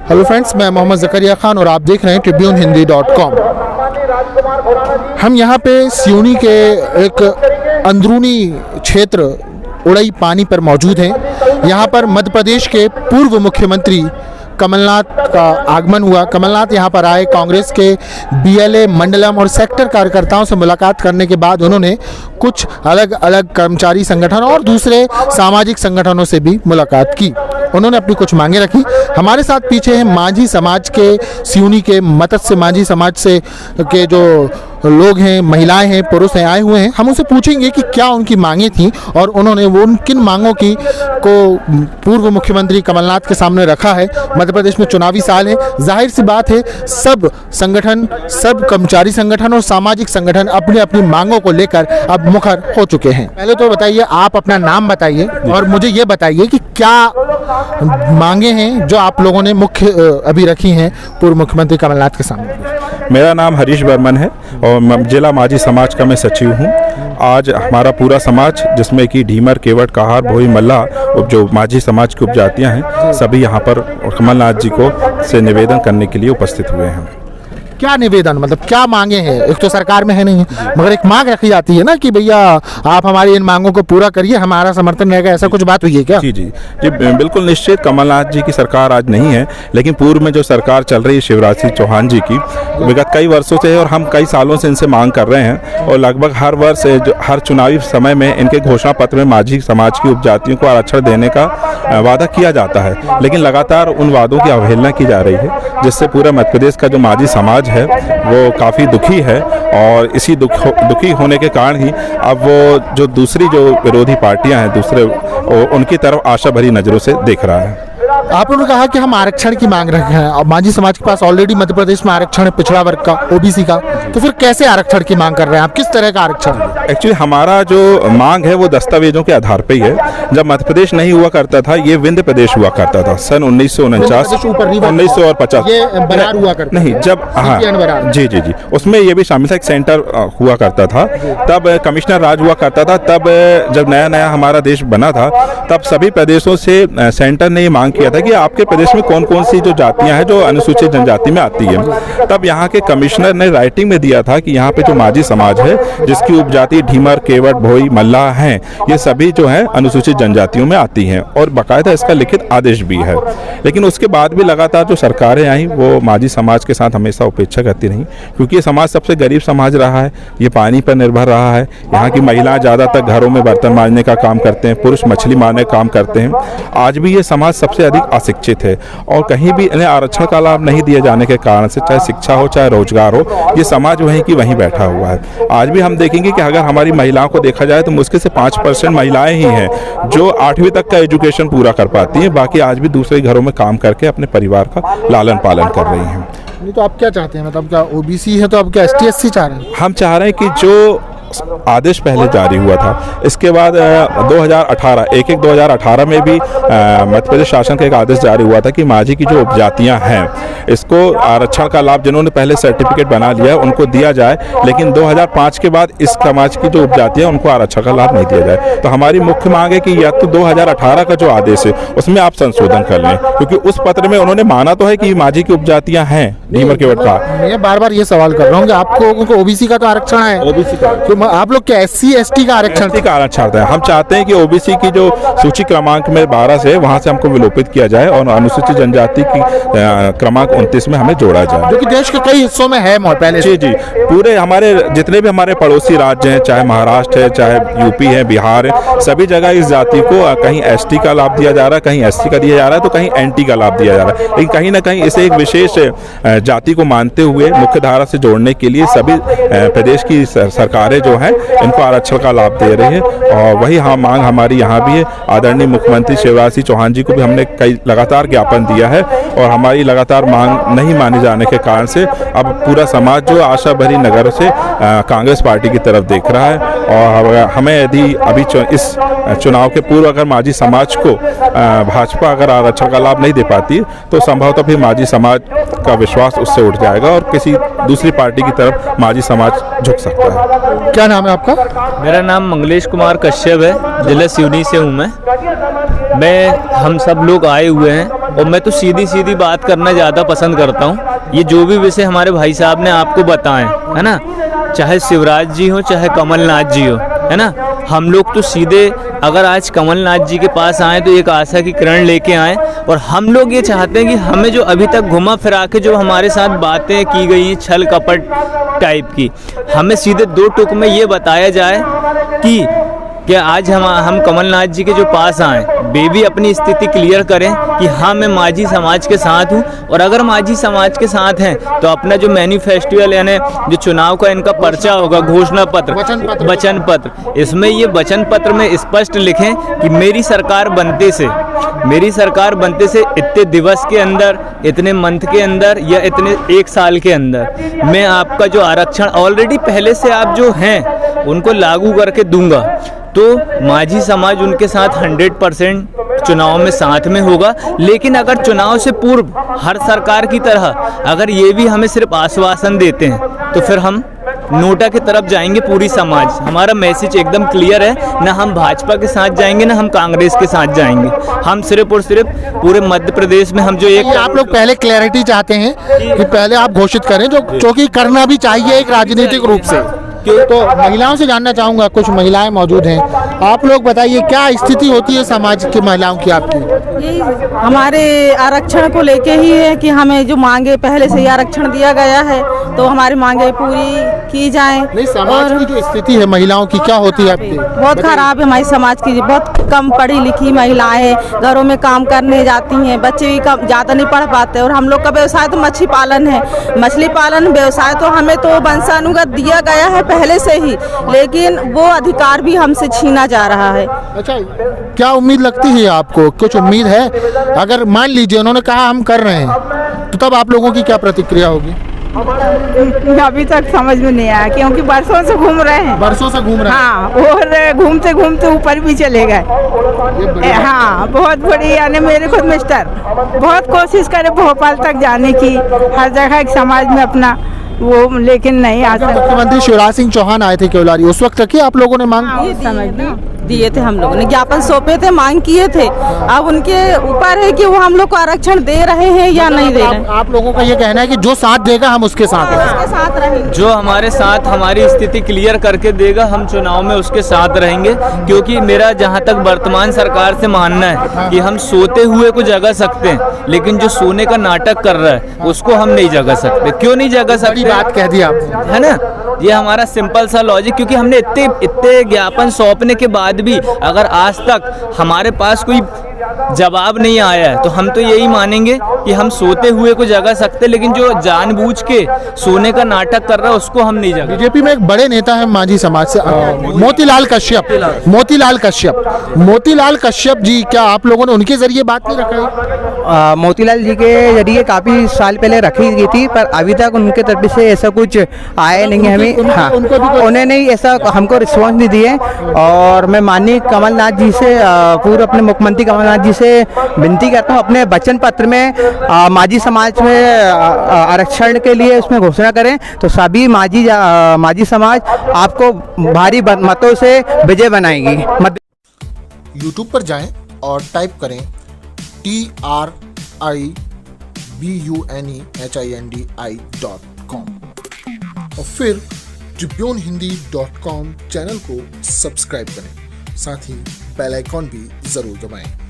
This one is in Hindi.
हेलो फ्रेंड्स, मैं मोहम्मद ज़करिया खान और आप देख रहे हैं tribune-hindi.com। हम यहाँ पे सिवनी के एक अंदरूनी क्षेत्र उड़ई पानी पर मौजूद हैं। यहाँ पर मध्य प्रदेश के पूर्व मुख्यमंत्री कमलनाथ का आगमन हुआ। कमलनाथ यहाँ पर आए, कांग्रेस के बीएलए मंडलम और सेक्टर कार्यकर्ताओं से मुलाकात करने के बाद उन्होंने कुछ अलग अलग कर्मचारी संगठन और दूसरे सामाजिक संगठनों से भी मुलाकात की। उन्होंने अपनी कुछ मांगे रखी। हमारे साथ पीछे हैं मांझी समाज के, सिवनी के मत्स्य मांझी समाज से के जो लोग हैं, महिलाएं हैं, पुरुष हैं, आए हुए हैं। हम उनसे पूछेंगे कि क्या उनकी मांगें थी और उन्होंने वो किन मांगों की को पूर्व मुख्यमंत्री कमलनाथ के सामने रखा है। मध्य प्रदेश में चुनावी साल है, जाहिर सी बात है सब संगठन, सब कर्मचारी संगठन और सामाजिक संगठन अपनी अपनी मांगों को लेकर अब मुखर हो चुके हैं। पहले तो बताइए, आप अपना नाम बताइए और मुझे ये बताइए कि क्या मांगे हैं जो आप लोगों ने मुख्य अभी रखी हैं पूर्व मुख्यमंत्री कमलनाथ के सामने। मेरा नाम हरीश बर्मन है और जिला मांझी समाज का मैं सचिव हूँ। आज हमारा पूरा समाज, जिसमें कि ढीमर, केवट, काहार, भोई, मल्ला जो मांझी समाज की उपजातियाँ हैं, सभी यहाँ पर कमलनाथ जी को से निवेदन करने के लिए उपस्थित हुए हैं। क्या निवेदन, मतलब क्या मांगे हैं? एक तो सरकार में है नहीं, मगर एक मांग रखी जाती है ना कि भैया आप हमारी इन मांगों को पूरा करिए, हमारा समर्थन रहेगा, ऐसा कुछ बात हुई है क्या? जी जी जी, बिल्कुल निश्चित। कमलनाथ जी की सरकार आज नहीं है, लेकिन पूर्व में जो सरकार चल रही है शिवराज सिंह चौहान जी की, विगत कई वर्षों से है और हम कई सालों से इनसे मांग कर रहे हैं और लगभग हर वर्ष हर चुनावी समय में इनके घोषणा पत्र में मांझी समाज की उपजातियों को आरक्षण देने का वादा किया जाता है, लेकिन लगातार उन वादों की अवहेलना की जा रही है, जिससे पूरा मध्य प्रदेश का जो मांझी समाज है वो काफ़ी दुखी है और इसी दुखी होने के कारण ही अब वो जो दूसरी जो विरोधी पार्टियां हैं दूसरे उनकी तरफ आशा भरी नज़रों से देख रहा है। आप लोगों ने कहा कि हम आरक्षण की मांग रखे हैं और मांझी समाज के पास ऑलरेडी मध्य प्रदेश में आरक्षण है, पिछड़ा वर्ग का, ओबीसी का, तो फिर कैसे आरक्षण की मांग कर रहे हैं आप? किस तरह का आरक्षण? एक्चुअली हमारा जो मांग है वो दस्तावेजों के आधार पे ही है। जब मध्य प्रदेश नहीं हुआ करता था, ये विंध्य प्रदेश हुआ करता था सन 1949 1950 हुआ करता नहीं, जब हाँ जी जी जी उसमें ये भी शामिल था। एक सेंटर हुआ करता था, तब कमिश्नर राज हुआ करता था। तब जब नया नया हमारा देश बना था, तब सभी प्रदेशों से सेंटर ने ये मांग किया था कि आपके प्रदेश में कौन कौन सी जो जातियां हैं जो अनुसूचित जनजाति में आती है। तब यहाँ के कमिश्नर ने राइटिंग में दिया था कि यहाँ पे जो मांझी समाज है, जिसकी उपजाति ढीमर, केवट, भोई, मल्ला हैं, ये सभी जो है अनुसूचित जनजातियों में आती हैं और बाकायदा इसका लिखित आदेश भी है। लेकिन उसके बाद भी लगातार जो सरकारें आई वो मांझी समाज के साथ हमेशा उपेक्षा करती रहीं, क्योंकि ये समाज सबसे गरीब समाज रहा है, ये पानी पर निर्भर रहा है। यहाँ की महिलाएं ज़्यादातर घरों में बर्तन मांजने का काम करते हैं, पुरुष मछली मारने का काम करते हैं। आज भी ये समाज सबसे अधिक अशिक्षित है और कहीं भी इन्हें आरक्षण का लाभ नहीं दिए जाने के कारण से, चाहे शिक्षा हो चाहे रोजगार हो, ये समाज वहीं की वहीं बैठा हुआ है। आज भी हम देखेंगे कि अगर हमारी महिलाओं को देखा जाए तो मुश्किल से 5% महिलाएं ही हैं जो 8वीं तक का एजुकेशन पूरा कर पाती हैं, बाकी आज भी दूसरे घरों में काम करके अपने परिवार का लालन पालन कर रही हैं। नहीं तो आप क्या चाहते हैं? मतलब क्या ओबीसी है तो आप क्या ST SC चाह रहे हैं? हम चाह रहे हैं कि जो आदेश पहले जारी हुआ था, इसके बाद 2018 में भी मध्य प्रदेश शासन का एक आदेश जारी हुआ था कि मांझी की जो उपजातियां हैं, इसको आरक्षण का लाभ जिन्होंने पहले सर्टिफिकेट बना लिया है उनको दिया जाए, लेकिन 2005 के बाद इस समाज की जो उपजातियां उनको आरक्षण का लाभ नहीं दिया जाए। तो हमारी मुख्य मांग है कि या तो 2018 का जो आदेश है उसमें आप संशोधन कर लें, क्योंकि उस पत्र में उन्होंने माना तो है कि मांझी की उपजातियां हैं ढीमर, केवट का। मैं बार बार ये सवाल कर रहा हूँ कि आप लोगों को ओबीसी का तो आरक्षण है, ओबीसी का, तो आप लोग क्या SC ST का आरक्षण चाहते हैं? हम चाहते हैं कि ओबीसी की जो सूची क्रमांक में 12 से वहां से हमको विलोपित किया जाए और अनुसूचित जनजाति की क्रमांक 29 में हमें जोड़ा जाए, जो कि देश के कई हिस्सों में है पहले। जी जी, पूरे हमारे जितने भी हमारे पड़ोसी राज्य हैं, चाहे महाराष्ट्र है, चाहे यूपी है, बिहार है, सभी जगह इस जाति को कहीं ST का लाभ दिया जा रहा है, कहीं SC का दिया जा रहा है, तो कहीं NT का लाभ दिया जा रहा है। लेकिन कहीं ना कहीं इसे एक विशेष जाति को मानते हुए मुख्य धारा से जोड़ने के लिए सभी प्रदेश की सरकारें जो हैं इनको आरक्षण का लाभ दे रही है और वही मांग हमारी यहाँ भी है। आदरणीय मुख्यमंत्री शिवराज सिंह चौहान जी को भी हमने कई लगातार ज्ञापन दिया है और हमारी लगातार मांग नहीं माने जाने के कारण से अब पूरा समाज जो आशा भरी नज़रों से कांग्रेस पार्टी की तरफ देख रहा है। और हमें यदि अभी इस चुनाव के पूर्व अगर मांझी समाज को भाजपा अगर आरक्षण का लाभ नहीं दे पाती तो संभवतः फिर मांझी समाज का विश्वास उससे उठ जाएगा और किसी दूसरी पार्टी की तरफ मांझी समाज झुक सकता है। क्या नाम है आपका? मेरा नाम मंगलेश कुमार कश्यप है, जिला सिवनी से हूँ मैं। हम सब लोग आए हुए हैं और मैं तो सीधी सीधी बात करना ज़्यादा पसंद करता हूँ। ये जो भी विषय हमारे भाई साहब ने आपको बताएं, है ना, चाहे शिवराज जी हो चाहे कमलनाथ जी हो, है ना, हम लोग तो सीधे अगर आज कमलनाथ जी के पास आए तो एक आशा की किरण लेके आए। और हम लोग ये चाहते हैं कि हमें जो अभी तक घुमा फिरा के जो हमारे साथ बातें की गई हैं छल कपट टाइप की, हमें सीधे दो टुक में ये बताया जाए कि आज हम कमलनाथ जी के जो पास आए, वे भी अपनी स्थिति क्लियर करें कि हाँ मैं माझी समाज के साथ हूँ। और अगर माझी समाज के साथ हैं तो अपना जो मैनिफेस्टो यानी जो चुनाव का इनका पर्चा होगा, घोषणा पत्र, वचन पत्र, इसमें ये वचन पत्र में स्पष्ट लिखें कि मेरी सरकार बनते से इतने दिवस के अंदर, इतने मंथ के अंदर या इतने एक साल के अंदर मैं आपका जो आरक्षण ऑलरेडी पहले से आप जो हैं उनको लागू करके दूंगा। तो माझी समाज उनके साथ 100% चुनाव में साथ में होगा। लेकिन अगर चुनाव से पूर्व हर सरकार की तरह अगर ये भी हमें सिर्फ आश्वासन देते हैं तो फिर हम नोटा की तरफ जाएंगे पूरी समाज। हमारा मैसेज एकदम क्लियर है, ना हम भाजपा के साथ जाएंगे ना हम कांग्रेस के साथ जाएंगे। हम सिर्फ और सिर्फ पूरे मध्य प्रदेश में हम जो एक आप लोग पहले क्लैरिटी चाहते हैं कि पहले आप घोषित करें, जो कि करना भी चाहिए एक राजनीतिक रूप से। तो महिलाओं से जानना चाहूँगा, कुछ महिलाएं मौजूद हैं, आप लोग बताइए क्या स्थिति होती है समाज की महिलाओं की आपकी? यही हमारे आरक्षण को लेके ही है कि हमें जो मांगे पहले से ही आरक्षण दिया गया है तो हमारी मांगे पूरी की जाएं। नहीं, समाज की जो स्थिति है महिलाओं की क्या होती है आपकी? बहुत खराब है हमारी समाज की। बहुत कम पढ़ी लिखी महिलाएं हैं, घरों में काम करने जाती हैं, बच्चे भी कम ज़्यादा नहीं पढ़ पाते। और हम लोग का व्यवसाय तो मछली पालन है। मछली पालन व्यवसाय तो हमें तो वंशानुगत दिया गया है पहले से ही, लेकिन वो अधिकार भी हमसे छीना जा रहा है। अच्छा, क्या उम्मीद लगती है आपको? कुछ उम्मीद है? अगर मान लीजिए उन्होंने कहा हम कर रहे हैं तो तब आप लोगों की क्या प्रतिक्रिया होगी? अभी तक समझ में नहीं आया, क्योंकि बरसों से घूम रहे हैं। बरसों से घूम रहे हैं? हाँ, और घूमते घूमते ऊपर भी चले गए। हाँ, बहुत बड़ी, यानी मेरे खुद मिस्टर बहुत कोशिश करे भोपाल तक जाने की, हर जगह एक समाज में अपना वो, लेकिन नहीं आ सकता। मुख्यमंत्री शिवराज सिंह चौहान आए थे केवलारी, उस वक्त तक आप लोगों ने मांग दिए थे, हम लोगों ने ज्ञापन सौंपे थे, मांग किए थे। अब उनके ऊपर है कि वो हम लोग को आरक्षण दे रहे हैं या नहीं दे रहे हैं। आप लोगों का ये कहना है कि जो साथ देगा हम उसके साथ हैं। उसके साथ रहेंगे। जो हमारे साथ हमारी स्थिति क्लियर करके देगा हम चुनाव में उसके साथ रहेंगे। क्योंकि मेरा जहां तक वर्तमान सरकार से मानना है कि हम सोते हुए को जगा सकते हैं, लेकिन जो सोने का नाटक कर रहा है उसको हम नहीं जगा सकते। क्यों नहीं जगा सकते? बात कह दी आपने, है ना, ये हमारा सिंपल सा लॉजिक। क्योंकि हमने इतने ज्ञापन सौंपने के बाद भी अगर आज तक हमारे पास कोई जवाब नहीं आया है तो हम तो यही मानेंगे कि हम सोते हुए को जगा सकते, लेकिन जो जानबूझ के सोने का नाटक कर रहा है उसको हम नहीं जगा। बीजेपी में एक बड़े नेता है माझी समाज से, मोतीलाल कश्यप जी, क्या आप लोगों ने उनके जरिए बात नहीं रखा? मोतीलाल जी के जरिए काफ़ी साल पहले रखी गई थी, पर अभी तक उनके तरफ से ऐसा कुछ आया नहीं है हमें। हाँ, उन्होंने ऐसा हमको रिस्पॉन्स नहीं दिए। और मैं माननीय कमलनाथ जी से, पूर्व अपने मुख्यमंत्री कमलनाथ जी से विनती करता हूँ, अपने वचन पत्र में माझी समाज में आरक्षण के लिए उसमें घोषणा करें तो सभी माझी समाज आपको भारी मतों से विजय बनाएगी। यूट्यूब पर जाएं और टाइप करें TRIBUNEHINDI.com और फिर tribunehindi.com चैनल को सब्सक्राइब करें, साथ ही बेल आइकॉन भी जरूर दबाएं।